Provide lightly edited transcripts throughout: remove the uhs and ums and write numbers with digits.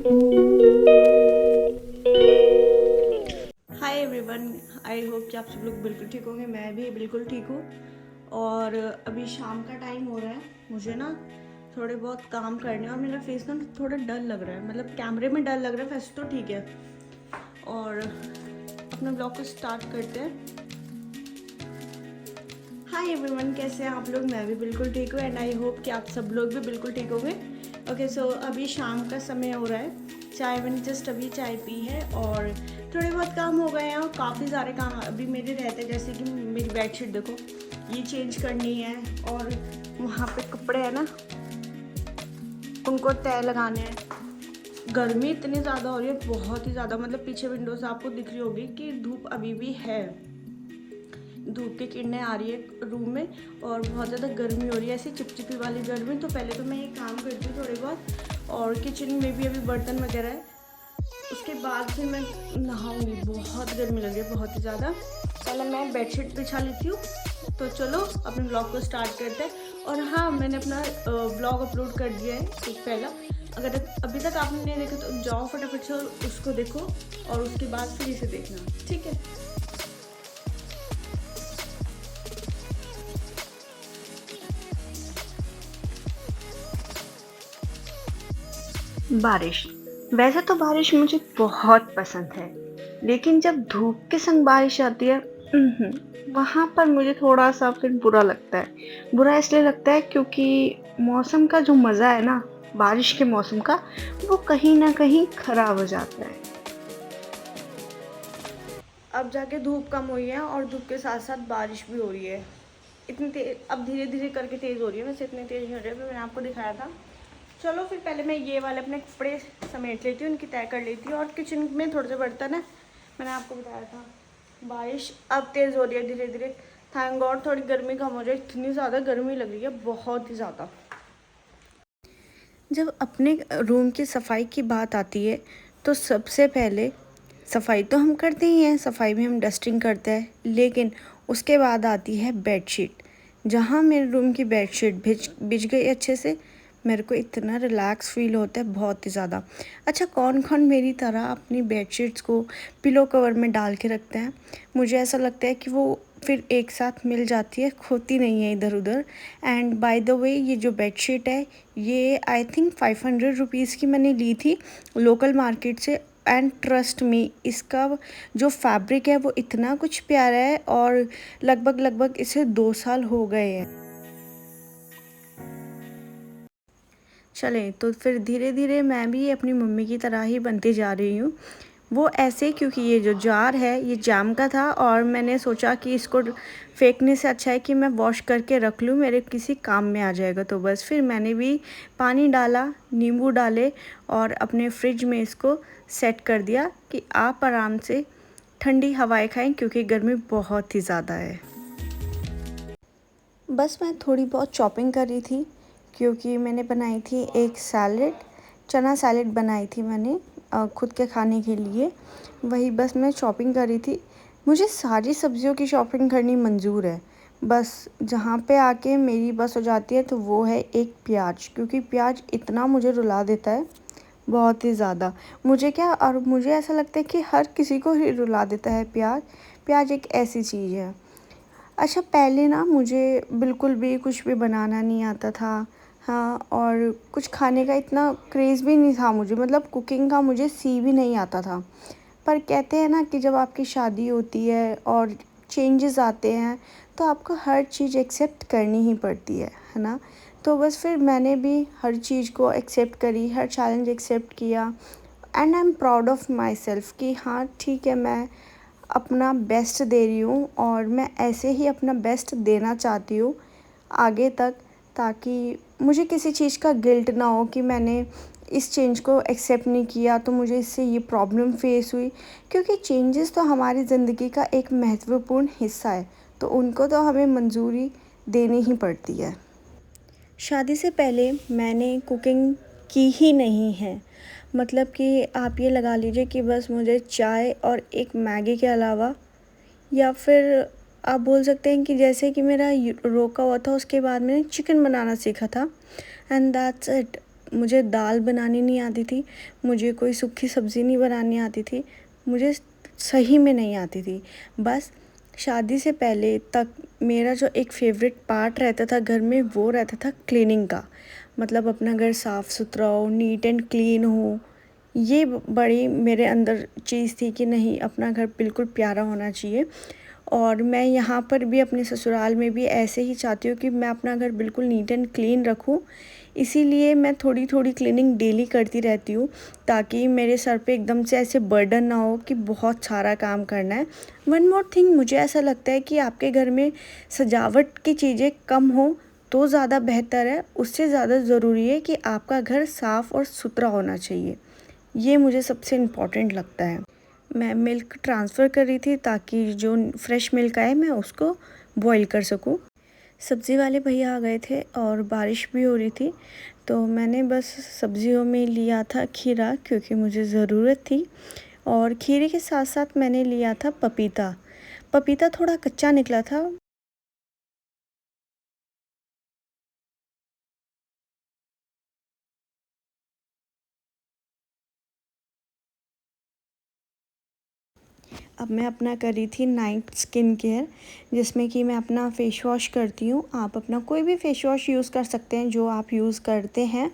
Hi everyone, I hope कि आप सब लोग बिल्कुल ठीक होंगे। मैं भी बिल्कुल ठीक हूँ। और अभी शाम का टाइम हो रहा है। मुझे ना थोड़े बहुत काम करने हैं और मेरा फेस ना थोड़ा डल लग रहा है, मतलब कैमरे में डल लग रहा है, वैसे तो ठीक है। और अपने ब्लॉग को स्टार्ट करते हैं। हाय एवरीवन, कैसे हैं आप लोग? मैं भी बिल्कुल ठीक हूँ एंड आई होप कि आप सब लोग भी बिल्कुल ठीक होंगे। ओके, सो अभी शाम का समय हो रहा है। चाय मैंने जस्ट अभी चाय पी है और थोड़े बहुत काम हो गए हैं और काफ़ी सारे काम अभी मेरे रहते हैं। जैसे कि मेरी बेडशीट देखो, ये चेंज करनी है और वहाँ पे कपड़े हैं ना, उनको तय लगाने हैं। गर्मी इतनी ज़्यादा हो रही है, बहुत ही ज़्यादा। मतलब पीछे विंडो से आपको दिख रही होगी कि धूप अभी भी है, धूप की किरणें आ रही है रूम में और बहुत ज़्यादा गर्मी हो रही है, ऐसी चिपचिपी वाली गर्मी। तो पहले तो मैं ये काम करती हूँ थोड़े बहुत, और किचन में भी अभी बर्तन वगैरह है। उसके बाद फिर मैं नहाऊंगी। बहुत गर्मी लग रही है, बहुत ही ज़्यादा। पहले मैं बेडशीट बिछा लेती हूँ। तो चलो अपने ब्लॉग को स्टार्ट करते हैं। और हाँ, मैंने अपना ब्लॉग अपलोड कर दिया है एक पहला। अगर अभी तक आपने नहीं देखा तो जाओ फटाफट से उसको देखो और उसके बाद फिर इसे देखना, ठीक है। बारिश। वैसे तो बारिश मुझे बहुत पसंद है, लेकिन जब धूप के संग बारिश आती है, वहाँ पर मुझे थोड़ा सा फिर बुरा लगता है। बुरा इसलिए लगता है क्योंकि मौसम का जो मज़ा है ना, बारिश के मौसम का, वो कहीं ना कहीं खराब हो जाता है। अब जाके धूप कम हुई है और धूप के साथ साथ बारिश भी हो रही है। इतनी तेज, अब धीरे धीरे करके तेज़ हो रही है, वैसे इतनी तेज़ नहीं हो रही है। मैंने आपको दिखाया था। चलो फिर पहले मैं ये वाले अपने कपड़े समेट लेती हूँ, उनकी तय कर लेती हूँ। और किचन में थोड़े से बर्तन है, मैंने आपको बताया था। बारिश अब तेज़ हो रही है धीरे धीरे। थैंक गॉड थोड़ी गर्मी कम हो जाए, इतनी ज़्यादा गर्मी लग रही है, बहुत ही ज़्यादा। जब अपने रूम की सफाई की बात आती है तो सबसे पहले सफाई तो हम करते ही हैं, सफाई में हम डस्टिंग करते हैं, लेकिन उसके बाद आती है बेडशीट। जहाँ मेरे रूम की बेडशीट बिछ गई अच्छे से, मेरे को इतना रिलैक्स फील होता है, बहुत ही ज़्यादा। अच्छा, कौन कौन मेरी तरह अपनी बेडशीट्स को पिलो कवर में डाल के रखते हैं? मुझे ऐसा लगता है कि वो फिर एक साथ मिल जाती है, खोती नहीं है इधर उधर। एंड बाय द वे, ये जो बेडशीट है, ये आई थिंक 500 रुपीज़ की मैंने ली थी लोकल मार्केट से। एंड ट्रस्ट मी, इसका जो फैब्रिक है वो इतना कुछ प्यारा है और लगभग लगभग इसे 2 साल हो गए हैं। चलें तो फिर धीरे धीरे मैं भी अपनी मम्मी की तरह ही बनती जा रही हूँ। वो ऐसे क्योंकि ये जो जार है ये जाम का था और मैंने सोचा कि इसको फेंकने से अच्छा है कि मैं वॉश करके रख लूँ, मेरे किसी काम में आ जाएगा। तो बस फिर मैंने भी पानी डाला, नींबू डाले और अपने फ्रिज में इसको सेट कर दिया कि आप आराम से ठंडी हवाएं खाएं, क्योंकि गर्मी बहुत ही ज़्यादा है। बस मैं थोड़ी बहुत चॉपिंग कर रही थी, क्योंकि मैंने बनाई थी एक सैलेड, चना सैलेड बनाई थी मैंने खुद के खाने के लिए। वही बस मैं शॉपिंग कर रही थी। मुझे सारी सब्जियों की शॉपिंग करनी मंजूर है, बस जहाँ पे आके मेरी बस हो जाती है तो वो है एक प्याज, क्योंकि प्याज इतना मुझे रुला देता है, बहुत ही ज़्यादा। मुझे क्या, और मुझे ऐसा लगता है कि हर किसी को ही रुला देता है प्याज। प्याज एक ऐसी चीज़ है। अच्छा, पहले ना मुझे बिल्कुल भी कुछ भी बनाना नहीं आता था। हाँ, और कुछ खाने का इतना क्रेज़ भी नहीं था मुझे, मतलब कुकिंग का मुझे सी भी नहीं आता था। पर कहते हैं ना कि जब आपकी शादी होती है और चेंजेस आते हैं तो आपको हर चीज़ एक्सेप्ट करनी ही पड़ती है ना। तो बस फिर मैंने भी हर चीज़ को एक्सेप्ट करी, हर चैलेंज एक्सेप्ट किया। And I am proud of my self कि हाँ ठीक है, मैं अपना बेस्ट दे रही हूँ और मैं ऐसे ही अपना बेस्ट देना चाहती हूँ आगे तक, ताकि मुझे किसी चीज़ का गिल्ट ना हो कि मैंने इस चेंज को एक्सेप्ट नहीं किया तो मुझे इससे ये प्रॉब्लम फेस हुई। क्योंकि चेंजेस तो हमारी ज़िंदगी का एक महत्वपूर्ण हिस्सा है, तो उनको तो हमें मंजूरी देनी ही पड़ती है। शादी से पहले मैंने कुकिंग की ही नहीं है। मतलब कि आप ये लगा लीजिए कि बस मुझे चाय और एक मैगी के अलावा, या फिर आप बोल सकते हैं कि जैसे कि मेरा रोका हुआ था, उसके बाद मैंने चिकन बनाना सीखा था एंड दैट्स इट। मुझे दाल बनानी नहीं आती थी, मुझे कोई सूखी सब्ज़ी नहीं बनानी आती थी, मुझे सही में नहीं आती थी। बस शादी से पहले तक मेरा जो एक फ़ेवरेट पार्ट रहता था घर में वो रहता था क्लीनिंग का। मतलब अपना घर साफ़ सुथरा हो, नीट एंड क्लीन हो। ये बड़ी मेरे अंदर चीज़ थी कि नहीं, अपना घर बिल्कुल प्यारा होना चाहिए। और मैं यहाँ पर भी अपने ससुराल में भी ऐसे ही चाहती हूँ कि मैं अपना घर बिल्कुल नीट एंड क्लीन रखूँ। इसीलिए मैं थोड़ी थोड़ी क्लीनिंग डेली करती रहती हूँ, ताकि मेरे सर पे एकदम से ऐसे बर्डन ना हो कि बहुत सारा काम करना है। वन मोर थिंग, मुझे ऐसा लगता है कि आपके घर में सजावट की चीज़ें कम हो तो ज़्यादा बेहतर है। उससे ज़्यादा ज़रूरी है कि आपका घर साफ़ और सुथरा होना चाहिए। ये मुझे सबसे इम्पोर्टेंट लगता है। मैं मिल्क ट्रांसफ़र कर रही थी ताकि जो फ्रेश मिल्क आए मैं उसको बॉईल कर सकूं। सब्ज़ी वाले भैया आ गए थे और बारिश भी हो रही थी, तो मैंने बस सब्ज़ियों में लिया था खीरा, क्योंकि मुझे ज़रूरत थी। और खीरे के साथ साथ मैंने लिया था पपीता। पपीता थोड़ा कच्चा निकला था। अब मैं अपना कर रही थी नाइट स्किन केयर, जिसमें कि मैं अपना फ़ेस वॉश करती हूँ। आप अपना कोई भी फ़ेस वॉश यूज़ कर सकते हैं जो आप यूज़ करते हैं।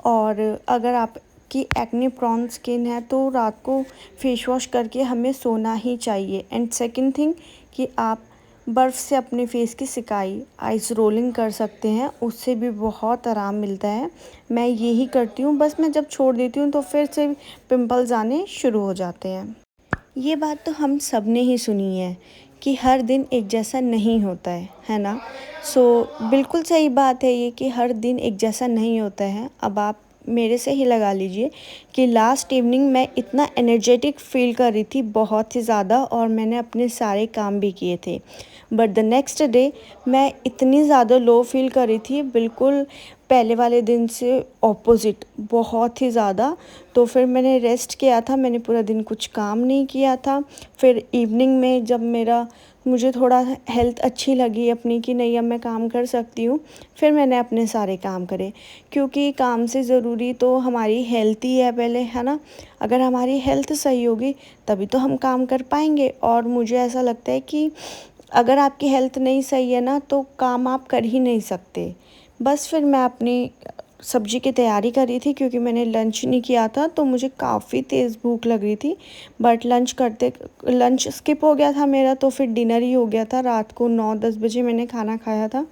और अगर आपकी एक्ने प्रोन स्किन है तो रात को फ़ेस वॉश करके हमें सोना ही चाहिए। एंड सेकंड थिंग कि आप बर्फ़ से अपने फेस की सिकाई आइस रोलिंग कर सकते हैं, उससे भी बहुत आराम मिलता है। मैं यही करती हूँ। बस मैं जब छोड़ देती हूँ तो फिर से पिंपल्स आने शुरू हो जाते हैं। ये बात तो हम सब ने ही सुनी है कि हर दिन एक जैसा नहीं होता है ना? बिल्कुल सही बात है ये कि हर दिन एक जैसा नहीं होता है। अब आप मेरे से ही लगा लीजिए कि लास्ट इवनिंग मैं इतना एनर्जेटिक फ़ील कर रही थी, बहुत ही ज़्यादा, और मैंने अपने सारे काम भी किए थे। बट द नेक्स्ट डे मैं इतनी ज़्यादा लो फ़ील कर रही थी, बिल्कुल पहले वाले दिन से ऑपोज़िट, बहुत ही ज़्यादा। तो फिर मैंने रेस्ट किया था, मैंने पूरा दिन कुछ काम नहीं किया था। फिर इवनिंग में जब मुझे थोड़ा हेल्थ अच्छी लगी अपनी कि नहीं अब मैं काम कर सकती हूँ, फिर मैंने अपने सारे काम करे, क्योंकि काम से ज़रूरी तो हमारी हेल्थ ही है पहले, है ना? अगर हमारी हेल्थ सही होगी तभी तो हम काम कर पाएंगे। और मुझे ऐसा लगता है कि अगर आपकी हेल्थ नहीं सही है ना तो काम आप कर ही नहीं सकते। बस फिर मैं अपनी सब्ज़ी की तैयारी कर रही थी, क्योंकि मैंने लंच नहीं किया था तो मुझे काफ़ी तेज़ भूख लग रही थी। बट लंच स्किप हो गया था मेरा, तो फिर डिनर ही हो गया था। रात को 9-10 बजे मैंने खाना खाया था।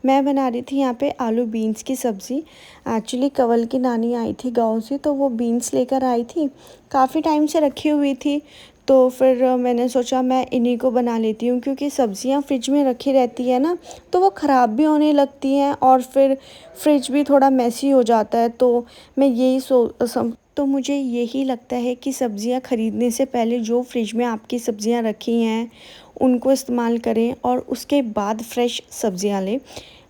मैं बना रही थी यहाँ पे आलू बीन्स की सब्ज़ी। एक्चुअली कवल की नानी आई थी गाँव से, तो वो बीन्स लेकर आई थी, काफ़ी टाइम से रखी हुई थी। तो फिर मैंने सोचा मैं इन्हीं को बना लेती हूँ, क्योंकि सब्ज़ियाँ फ्रिज में रखी रहती है ना तो वो ख़राब भी होने लगती हैं और फिर फ्रिज भी थोड़ा मेसी हो जाता है। तो मैं यही तो मुझे यही लगता है कि सब्ज़ियाँ ख़रीदने से पहले जो फ्रिज में आपकी सब्ज़ियाँ रखी हैं उनको इस्तेमाल करें और उसके बाद फ्रेश सब्ज़ियाँ लें।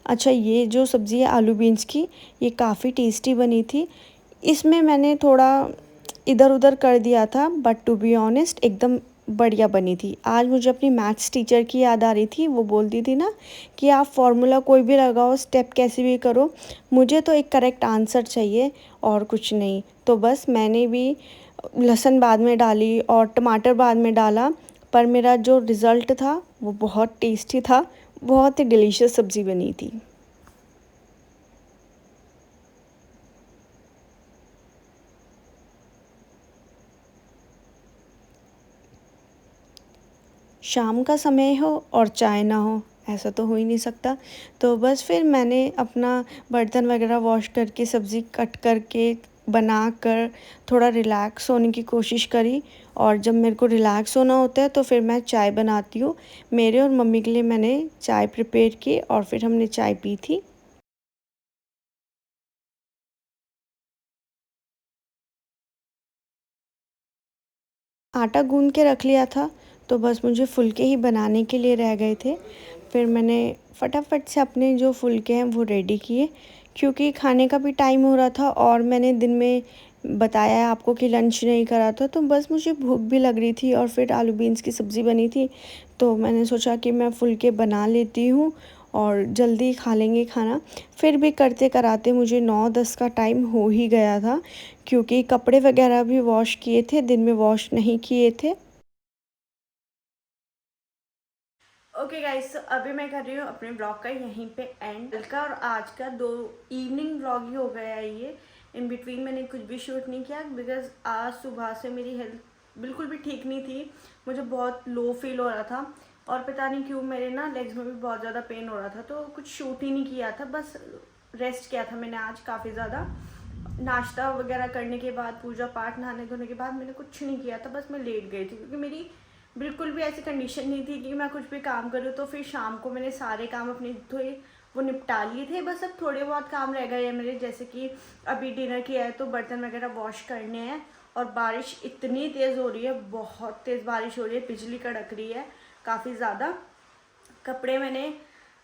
अच्छा, ये जो सब्ज़ी है आलू बीन्स की, ये काफ़ी टेस्टी बनी थी। इसमें मैंने थोड़ा इधर-उधर कर दिया था, बट टू बी ऑनेस्ट एकदम बढ़िया बनी थी। आज मुझे अपनी मैथ्स टीचर की याद आ रही थी। वो बोलती थी ना कि आप फ़ॉर्मूला कोई भी लगाओ, स्टेप कैसे भी करो, मुझे तो एक करेक्ट आंसर चाहिए और कुछ नहीं। तो बस मैंने भी लहसुन बाद में डाली और टमाटर बाद में डाला, पर मेरा जो रिज़ल्ट था वो बहुत टेस्टी था, बहुत ही डिलीशियस सब्ज़ी बनी थी। शाम का समय हो और चाय ना हो, ऐसा तो हो ही नहीं सकता। तो बस फिर मैंने अपना बर्तन वगैरह वॉश करके सब्ज़ी कट करके बनाकर थोड़ा रिलैक्स होने की कोशिश करी। और जब मेरे को रिलैक्स होना होता है तो फिर मैं चाय बनाती हूँ। मेरे और मम्मी के लिए मैंने चाय प्रिपेयर की और फिर हमने चाय पी थी। आटा गूँध के रख लिया था, तो बस मुझे फुलके ही बनाने के लिए रह गए थे। फिर मैंने फटाफट से अपने जो फुलके हैं वो रेडी किए, क्योंकि खाने का भी टाइम हो रहा था और मैंने दिन में बताया है आपको कि लंच नहीं करा था, तो बस मुझे भूख भी लग रही थी और फिर आलू बीन्स की सब्ज़ी बनी थी, तो मैंने सोचा कि मैं फुलके बना लेती हूँ और जल्दी खा लेंगे खाना। फिर भी करते कराते मुझे 9-10 का टाइम हो ही गया था, क्योंकि कपड़े वगैरह भी वॉश किए थे, दिन में वॉश नहीं किए थे। ओके गाइस, तो अभी मैं कर रही हूँ अपने ब्लॉग का यहीं पे एंड। कल का और आज का 2 इवनिंग ब्लॉग ही हो गया है ये। इन बिटवीन मैंने कुछ भी शूट नहीं किया, बिकॉज आज सुबह से मेरी हेल्थ बिल्कुल भी ठीक नहीं थी। मुझे बहुत लो फील हो रहा था और पता नहीं क्यों मेरे ना लेग्स में भी बहुत ज़्यादा पेन हो रहा था, तो कुछ शूट ही नहीं किया था, बस रेस्ट किया था मैंने आज काफ़ी ज़्यादा। नाश्ता वगैरह करने के बाद, पूजा पाठ, नहाने धोने के बाद मैंने कुछ नहीं किया था, बस मैं लेट गई थी, क्योंकि मेरी बिल्कुल भी ऐसी कंडीशन नहीं थी कि मैं कुछ भी काम करूँ। तो फिर शाम को मैंने सारे काम अपने थे वो निपटा लिए थे, बस अब थोड़े बहुत काम रह गए हैं मेरे, जैसे कि अभी डिनर किया है तो बर्तन वगैरह वॉश करने हैं। और बारिश इतनी तेज़ हो रही है, बहुत तेज़ बारिश हो रही है, बिजली कड़क रही है काफ़ी ज़्यादा। कपड़े मैंने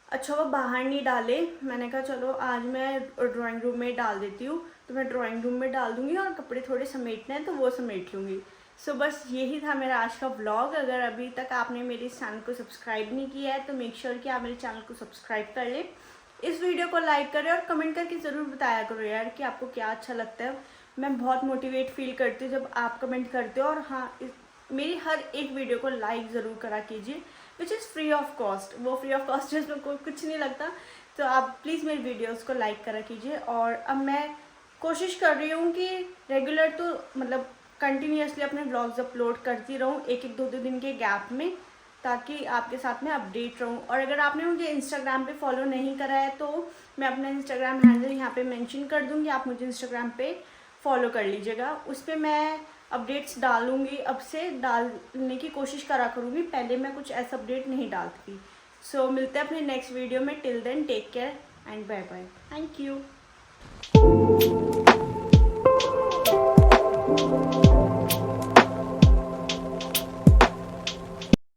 अच्छा वो बाहर नहीं डाले, मैंने कहा चलो आज मैं ड्राइंग रूम में डाल देती हूँ, तो मैं ड्राइंग रूम में डाल दूँगी और कपड़े थोड़े समेटने हैं तो वो समेट लूँगी। सो बस यही था मेरा आज का व्लॉग। अगर अभी तक आपने मेरे चैनल को सब्सक्राइब नहीं किया है तो मेक श्योर कि आप मेरे चैनल को सब्सक्राइब कर लें, इस वीडियो को लाइक करें और कमेंट करके ज़रूर बताया करो यार कि आपको क्या अच्छा लगता है। मैं बहुत मोटिवेट फील करती हूँ जब आप कमेंट करते हो। और हाँ, मेरी हर एक वीडियो को लाइक ज़रूर करा कीजिए, which is free of cost. वो फ्री ऑफ कॉस्ट है, इसमें कोई कुछ नहीं लगता। तो आप प्लीज़ मेरी वीडियोस को लाइक करा कीजिए। और अब मैं कोशिश कर रही हूँ कि रेगुलर तो मतलब कंटिन्यूसली अपने व्लॉग्स अपलोड करती रहूँ, एक एक 2-2 दिन के गैप में, ताकि आपके साथ में अपडेट रहूँ। और अगर आपने मुझे इंस्टाग्राम पे फॉलो नहीं करा है तो मैं अपना इंस्टाग्राम हैंडल यहाँ पे मेंशन कर दूँगी, आप मुझे इंस्टाग्राम पे फॉलो कर लीजिएगा। उस पर मैं अपडेट्स डालूँगी, अब से डालने की कोशिश करा करूँगी, पहले मैं कुछ ऐसा अपडेट नहीं डालती। सो मिलते हैं अपने नेक्स्ट वीडियो में। Till then take care and bye bye. Thank you.